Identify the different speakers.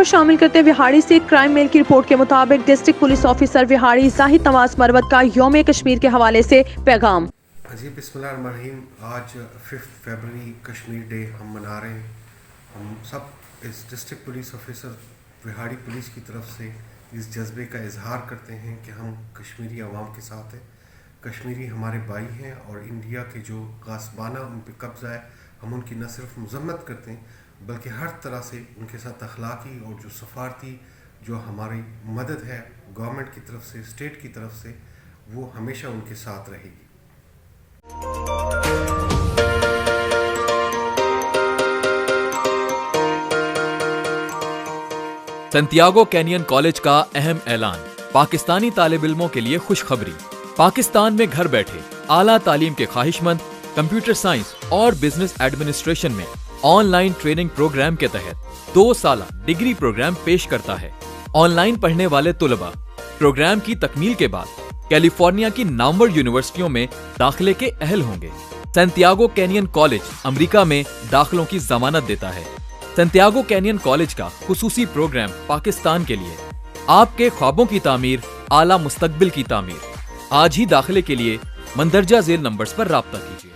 Speaker 1: خبر شامل کرتے وہاڑی سے کرائم میل کی رپورٹ کے مطابق ڈسٹرکٹ پولیس آفیسر وہاڑی زاہد نواز مروت کا یوم کشمیر کے حوالے سے پیغام۔
Speaker 2: جی بسم اللہ الرحمن الرحیم۔ آج 5 فروری کشمیر ڈے ہم منا رہے ہیں۔ ہم سب اس district police officer Vehari police کی طرف سے اس جذبے کا اظہار کرتے ہیں کہ ہم کشمیری عوام کے ساتھ ہیں۔ کشمیری ہمارے بھائی ہیں اور انڈیا کے جو غاصبانہ ان پہ قبضہ ہے، ہم ان کی نہ صرف مذمت کرتے ہیں بلکہ ہر طرح سے ان کے ساتھ اخلاقی اور جو سفارتی جو ہماری مدد ہے گورنمنٹ کی طرف سے، اسٹیٹ کی طرف سے، وہ ہمیشہ ان کے ساتھ رہے گی۔
Speaker 3: سنتیاگو کینین کالج کا اہم اعلان، پاکستانی طالب علموں کے لیے خوشخبری۔ پاکستان میں گھر بیٹھے اعلیٰ تعلیم کے خواہش مند کمپیوٹر سائنس اور بزنس ایڈمنسٹریشن میں آن لائن ٹریننگ پروگرام کے تحت 2 سالہ ڈگری پروگرام پیش کرتا ہے۔ آن لائن پڑھنے والے طلباء پروگرام کی تکمیل کے بعد کیلیفورنیا کی نامور یونیورسٹیوں میں داخلے کے اہل ہوں گے۔ سنتیاگو کینین کالج امریکہ میں داخلوں کی ضمانت دیتا ہے۔ سنتیاگو کینین کالج کا خصوصی پروگرام پاکستان کے لیے، آپ کے خوابوں کی تعمیر، اعلیٰ مستقبل کی تعمیر۔ آج ہی داخلے کے لیے مندرجہ ذیل نمبرز پر رابطہ کیجیے۔